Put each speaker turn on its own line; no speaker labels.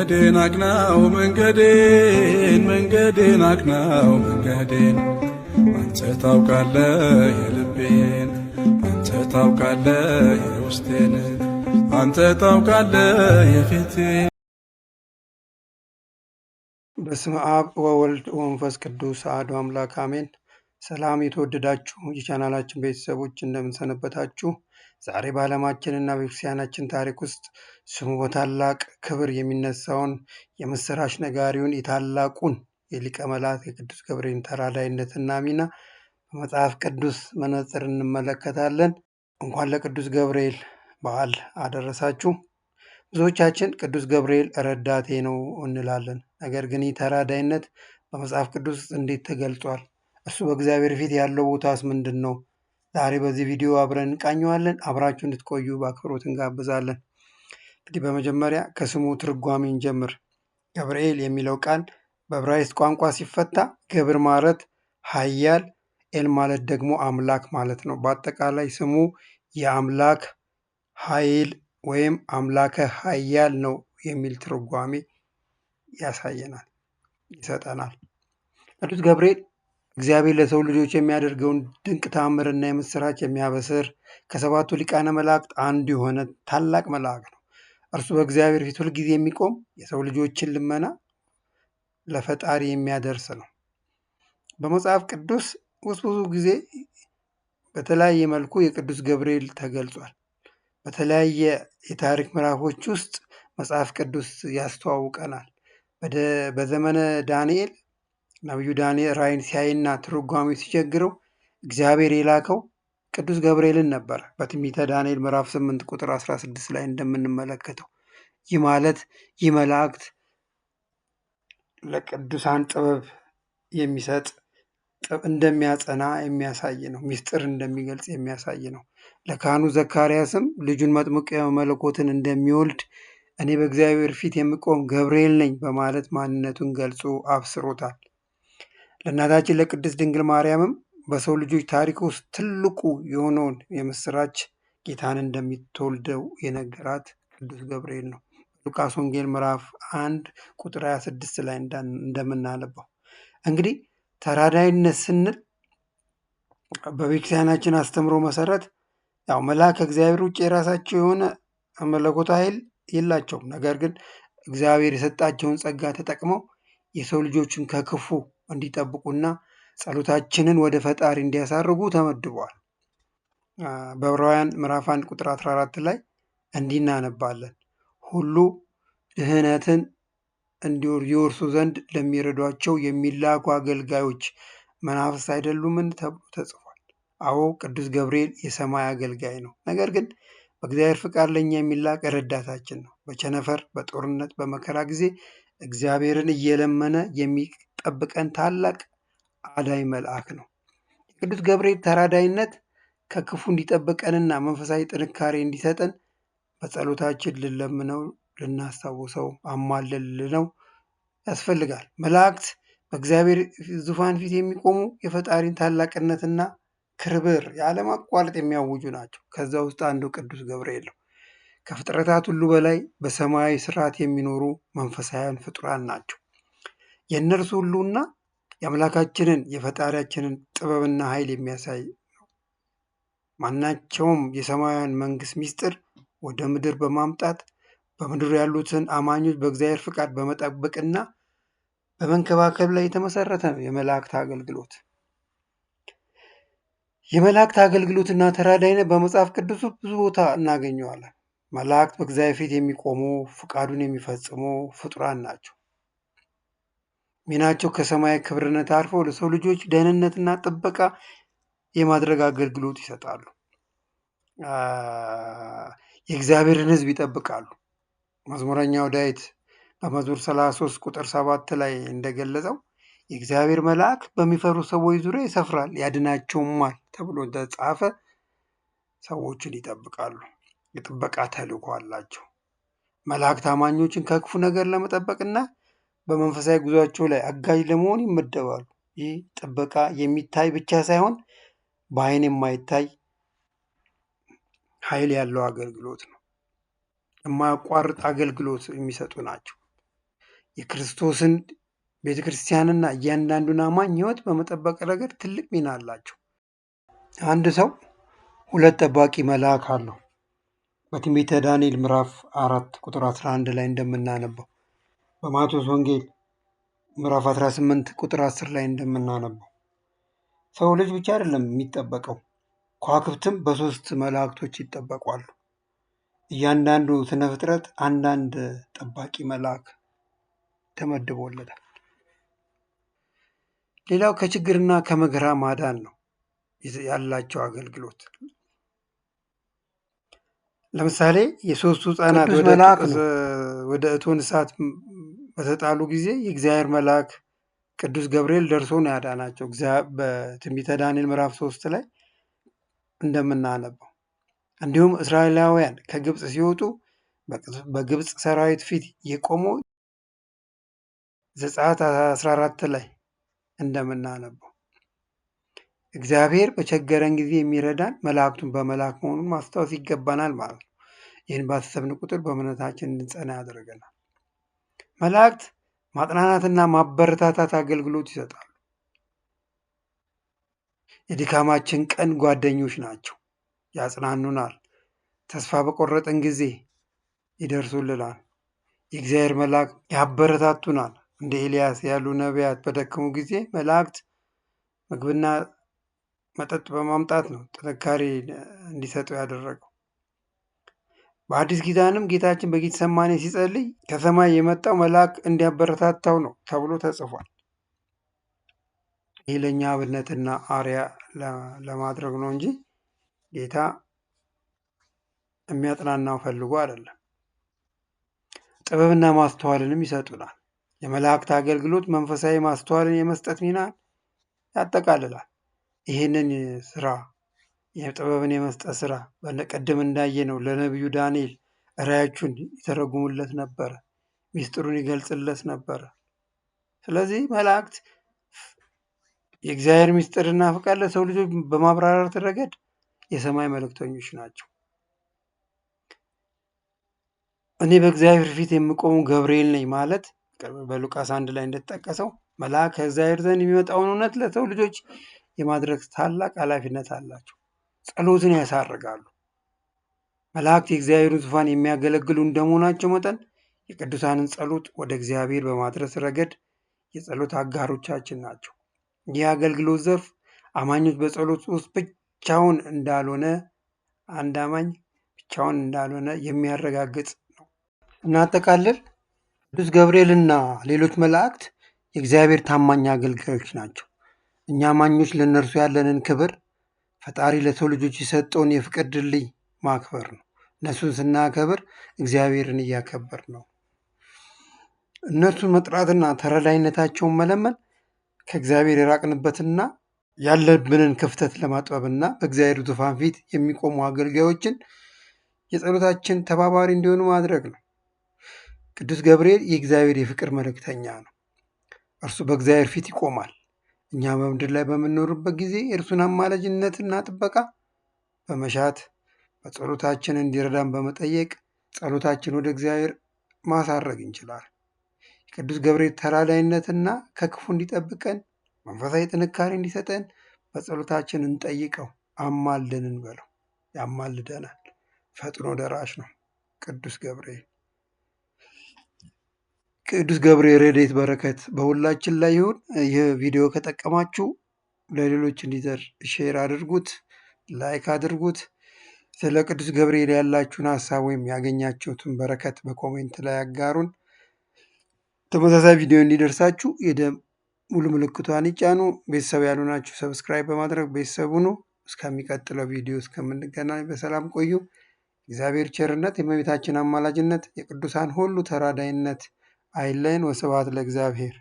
መንገዴን አቅናው መንገዴን አቅናው መንገዴን አንተ ታውቃለህ የልቤን አንተ ታውቃለህ የውስጤን አንተ ታውቃለህ የፊቴን።
በስመ አብ ወወልድ ወመንፈስ ቅዱስ አሐዱ አምላክ አሜን። ሰላም የተወደዳችሁ የቻናላችን ቤተሰቦች እንደምንሰነበታችሁ። ዛሬ በዓለማችንና በቤተክርስቲያናችን ታሪክ ውስጥ ስሙ በታላቅ ክብር የሚነሳውን የምስራች ነጋሪውን የታላቁን የሊቀ መላእክት የቅዱስ ገብርኤል ተራዳኢነትና ሚና በመጽሐፍ ቅዱስ መነጽር እንመለከታለን። እንኳን ለቅዱስ ገብርኤል በዓል አደረሳችሁ። ብዙዎቻችን ቅዱስ ገብርኤል ረዳቴ ነው እንላለን። ነገር ግን ይህ ተራዳኢነት በመጽሐፍ ቅዱስ ውስጥ እንዴት ተገልጿል? እርሱ በእግዚአብሔር ፊት ያለው ቦታስ ምንድን ነው? ዛሬ በዚህ ቪዲዮ አብረን እንቃኘዋለን። አብራችሁ እንድትቆዩ በአክብሮት እንጋብዛለን። እንግዲህ በመጀመሪያ ከስሙ ትርጓሜ እንጀምር። ገብርኤል የሚለው ቃል በዕብራይስጥ ቋንቋ ሲፈታ ገብር ማለት ኃያል፣ ኤል ማለት ደግሞ አምላክ ማለት ነው። በአጠቃላይ ስሙ የአምላክ ኃይል ወይም አምላከ ኃያል ነው የሚል ትርጓሜ ያሳየናል፣ ይሰጠናል። ቅዱስ ገብርኤል እግዚአብሔር ለሰው ልጆች የሚያደርገውን ድንቅ ተአምርና የምስራች የሚያበስር ከሰባቱ ሊቃነ መላእክት አንዱ የሆነ ታላቅ መልአክ ነው። እርሱ በእግዚአብሔር ፊት ሁልጊዜ የሚቆም የሰው ልጆችን ልመና ለፈጣሪ የሚያደርስ ነው። በመጽሐፍ ቅዱስ ውስጥ ብዙ ጊዜ በተለያየ መልኩ የቅዱስ ገብርኤል ተገልጿል። በተለያየ የታሪክ ምዕራፎች ውስጥ መጽሐፍ ቅዱስ ያስተዋውቀናል። በዘመነ ዳንኤል ነቢዩ ዳንኤል ራእይን ሲያይና ትርጓሜው ሲቸግረው እግዚአብሔር የላከው ቅዱስ ገብርኤልን ነበር። በትንቢተ ዳንኤል ምዕራፍ 8 ቁጥር 16 ላይ እንደምንመለከተው ይህ ማለት ይህ መላእክት ለቅዱሳን ጥበብ የሚሰጥ እንደሚያጸና የሚያሳይ ነው። ሚስጥር እንደሚገልጽ የሚያሳይ ነው። ለካህኑ ዘካርያስም ልጁን መጥምቀ መለኮትን እንደሚወልድ እኔ በእግዚአብሔር ፊት የምቆም ገብርኤል ነኝ በማለት ማንነቱን ገልጾ አብስሮታል። ለእናታችን ለቅድስት ድንግል ማርያምም በሰው ልጆች ታሪክ ውስጥ ትልቁ የሆነውን የምስራች ጌታን እንደሚትወልደው የነገራት ቅዱስ ገብርኤል ነው። ሉቃስ ወንጌል ምዕራፍ 1 ቁጥር 26 ላይ እንደምናነባው እንግዲህ ተራዳኢነት ስንል በቤተክርስቲያናችን አስተምሮ መሰረት ያው መልአክ ከእግዚአብሔር ውጭ የራሳቸው የሆነ መለኮታዊ ኃይል የላቸውም። ነገር ግን እግዚአብሔር የሰጣቸውን ጸጋ ተጠቅመው የሰው ልጆችን ከክፉ እንዲጠብቁና ጸሎታችንን ወደ ፈጣሪ እንዲያሳርጉ ተመድበዋል። በዕብራውያን ምዕራፍ 1 ቁጥር 14 ላይ እንዲህ እናነባለን። ሁሉ ድህነትን ይወርሱ ዘንድ ለሚረዷቸው የሚላኩ አገልጋዮች መናፍስት አይደሉምን ተብሎ ተጽፏል። አዎ ቅዱስ ገብርኤል የሰማይ አገልጋይ ነው። ነገር ግን በእግዚአብሔር ፍቃድ ለእኛ የሚላክ ረዳታችን ነው። በቸነፈር፣ በጦርነት፣ በመከራ ጊዜ እግዚአብሔርን እየለመነ የሚጠብቀን ታላቅ አዳኝ መልአክ ነው። የቅዱስ ገብርኤል ተራዳኢነት ከክፉ እንዲጠብቀንና መንፈሳዊ ጥንካሬ እንዲሰጠን በጸሎታችን ልንለምነው፣ ልናስታውሰው፣ አማልደን ልንለው ያስፈልጋል። መላእክት በእግዚአብሔር ዙፋን ፊት የሚቆሙ የፈጣሪን ታላቅነትና ክብር ያለማቋረጥ የሚያውጁ ናቸው። ከዛ ውስጥ አንዱ ቅዱስ ገብርኤል ነው። ከፍጥረታት ሁሉ በላይ በሰማያዊ ስርዓት የሚኖሩ መንፈሳውያን ፍጡራን ናቸው። የእነርሱ ሁሉና የአምላካችንን የፈጣሪያችንን ጥበብና ኃይል የሚያሳይ ነው። ማናቸውም የሰማያውያን መንግስት ሚስጥር ወደ ምድር በማምጣት በምድር ያሉትን አማኞች በእግዚአብሔር ፍቃድ በመጠበቅና በመንከባከብ ላይ የተመሰረተ ነው የመላእክት አገልግሎት። የመላእክት አገልግሎትና ተራዳኢነት በመጽሐፍ ቅዱስ ብዙ ቦታ እናገኘዋለን። መላእክት በእግዚአብሔር ፊት የሚቆሙ ፍቃዱን የሚፈጽሙ ፍጡራን ናቸው። ሚናቸው ከሰማይ ክብርነት አልፎ ለሰው ልጆች ደህንነትና ጥበቃ የማድረግ አገልግሎት ይሰጣሉ። የእግዚአብሔርን ሕዝብ ይጠብቃሉ። መዝሙረኛው ዳዊት በመዝሙር 33 ቁጥር 7 ላይ እንደገለጸው የእግዚአብሔር መልአክ በሚፈሩ ሰዎች ዙሪያ ይሰፍራል ያድናቸውማል ተብሎ እንደተጻፈ ሰዎችን ይጠብቃሉ። የጥበቃ ተልዕኮ አላቸው። መላእክት አማኞችን ከክፉ ነገር ለመጠበቅና በመንፈሳዊ ጉዟቸው ላይ አጋዥ ለመሆን ይመደባሉ። ይህ ጥበቃ የሚታይ ብቻ ሳይሆን በዓይን የማይታይ ኃይል ያለው አገልግሎት ነው። የማያቋርጥ አገልግሎት የሚሰጡ ናቸው። የክርስቶስን ቤተ ክርስቲያንና እያንዳንዱን አማኝ ሕይወት በመጠበቅ ረገድ ትልቅ ሚና አላቸው። አንድ ሰው ሁለት ጠባቂ መልአክ አለው። በትንቢተ ዳንኤል ምዕራፍ 4 ቁጥር 11 ላይ እንደምናነበው፣ በማቴዎስ ወንጌል ምዕራፍ 18 ቁጥር 10 ላይ እንደምናነበው ሰው ልጅ ብቻ አይደለም የሚጠበቀው፣ ከዋክብትም በሶስት መላእክቶች ይጠበቋሉ። እያንዳንዱ ስነ ፍጥረት አንዳንድ ጠባቂ መልአክ ተመድቦለታል። ሌላው ከችግርና ከመከራ ማዳን ነው ያላቸው አገልግሎት። ለምሳሌ የሶስቱ ሕፃናት ወደ እቶነ እሳት በተጣሉ ጊዜ የእግዚአብሔር መልአክ ቅዱስ ገብርኤል ደርሶ ነው ያዳናቸው። በትንቢተ ዳንኤል ምዕራፍ 3 ላይ እንደምናነበው፣ እንዲሁም እስራኤላውያን ከግብፅ ሲወጡ በግብፅ ሰራዊት ፊት የቆሙ ዘጸአት 14 ላይ እንደምናነበው እግዚአብሔር በቸገረን ጊዜ የሚረዳን መላእክቱን በመላክ መሆኑን ማስታወስ ይገባናል ማለት ነው። ይህን ባሰብን ቁጥር በእምነታችን እንድንጸና ያደርገናል። መላእክት ማጽናናትና ማበረታታት አገልግሎት ይሰጣሉ። የድካማችን ቀን ጓደኞች ናቸው፣ ያጽናኑናል። ተስፋ በቆረጠን ጊዜ ይደርሱልናል። የእግዚአብሔር መልአክ ያበረታቱናል። እንደ ኤልያስ ያሉ ነቢያት በደከሙ ጊዜ መላእክት ምግብና መጠጥ በማምጣት ነው ጥንካሬ እንዲሰጡ ያደረገው። በአዲስ ኪዳንም ጌታችን በጌተሰማኔ ሲጸልይ ከሰማይ የመጣው መልአክ እንዲያበረታታው ነው ተብሎ ተጽፏል። ይህ ለእኛ አብነትና አርያ ለማድረግ ነው እንጂ ጌታ የሚያጽናናው ፈልጎ አይደለም። ጥበብና ማስተዋልንም ይሰጡናል። የመላእክት አገልግሎት መንፈሳዊ ማስተዋልን የመስጠት ሚና ያጠቃልላል። ይህንን ስራ የጥበብን የመስጠት ስራ በቀደም እንዳየነው ለነቢዩ ዳንኤል ራእዮቹን ይተረጉሙለት ነበረ፣ ሚስጥሩን ይገልጽለት ነበረ። ስለዚህ መላእክት የእግዚአብሔር ሚስጥርና ፍቃድ ለሰው ልጆች በማብራራት ረገድ የሰማይ መልእክተኞች ናቸው። እኔ በእግዚአብሔር ፊት የምቆሙ ገብርኤል ነኝ ማለት በሉቃስ 1 ላይ እንደተጠቀሰው መልአክ ከእግዚአብሔር ዘንድ የሚመጣውን እውነት ለሰው ልጆች የማድረግ ታላቅ ኃላፊነት አላቸው። ጸሎትን ያሳርጋሉ። መላእክት የእግዚአብሔርን ዙፋን የሚያገለግሉ እንደመሆናቸው መጠን የቅዱሳንን ጸሎት ወደ እግዚአብሔር በማድረስ ረገድ የጸሎት አጋሮቻችን ናቸው። ይህ አገልግሎት ዘርፍ አማኞች በጸሎት ውስጥ ብቻውን እንዳልሆነ አንድ አማኝ ብቻውን እንዳልሆነ የሚያረጋግጥ ነው። እናጠቃልል። ቅዱስ ገብርኤልና ሌሎች መላእክት የእግዚአብሔር ታማኝ አገልጋዮች ናቸው። እኛ አማኞች ለእነርሱ ያለንን ክብር ፈጣሪ ለሰው ልጆች የሰጠውን የፍቅር ድልድይ ማክበር ነው። እነሱን ስናከብር እግዚአብሔርን እያከበር ነው። እነርሱን መጥራትና ተረዳይነታቸውን መለመን ከእግዚአብሔር የራቅንበትና ያለብንን ክፍተት ለማጥበብና በእግዚአብሔር ዙፋን ፊት የሚቆሙ አገልጋዮችን የጸሎታችን ተባባሪ እንዲሆኑ ማድረግ ነው። ቅዱስ ገብርኤል የእግዚአብሔር የፍቅር መልእክተኛ ነው። እርሱ በእግዚአብሔር ፊት ይቆማል። እኛ በምድር ላይ በምንኖርበት ጊዜ የእርሱን አማላጅነትና ጥበቃ በመሻት በጸሎታችን እንዲረዳን በመጠየቅ ጸሎታችን ወደ እግዚአብሔር ማሳረግ እንችላለን። የቅዱስ ገብርኤል ተራዳይነትና ከክፉ እንዲጠብቀን መንፈሳዊ ጥንካሬ እንዲሰጠን በጸሎታችን እንጠይቀው። አማልደን እንበለው፣ ያማልደናል። ፈጥኖ ደራሽ ነው ቅዱስ ገብርኤል። ቅዱስ ገብርኤል ረድኤት በረከት በሁላችን ላይ ይሁን። ይህ ቪዲዮ ከጠቀማችሁ ለሌሎች እንዲደርስ ሼር አድርጉት፣ ላይክ አድርጉት። ስለ ቅዱስ ገብርኤል ያላችሁን ሀሳብ ወይም ያገኛችሁትን በረከት በኮሜንት ላይ አጋሩን። ተመሳሳይ ቪዲዮ እንዲደርሳችሁ የደወል ምልክቷን ይጫኑ። ቤተሰብ ያልሆናችሁ ሰብስክራይብ በማድረግ ቤተሰብ ሁኑ። እስከሚቀጥለው ቪዲዮ እስከምንገናኝ በሰላም ቆዩ። እግዚአብሔር ቸርነት፣ የእመቤታችን አማላጅነት፣ የቅዱሳን ሁሉ ተራዳይነት አይለየን። ወስብሐት ለእግዚአብሔር።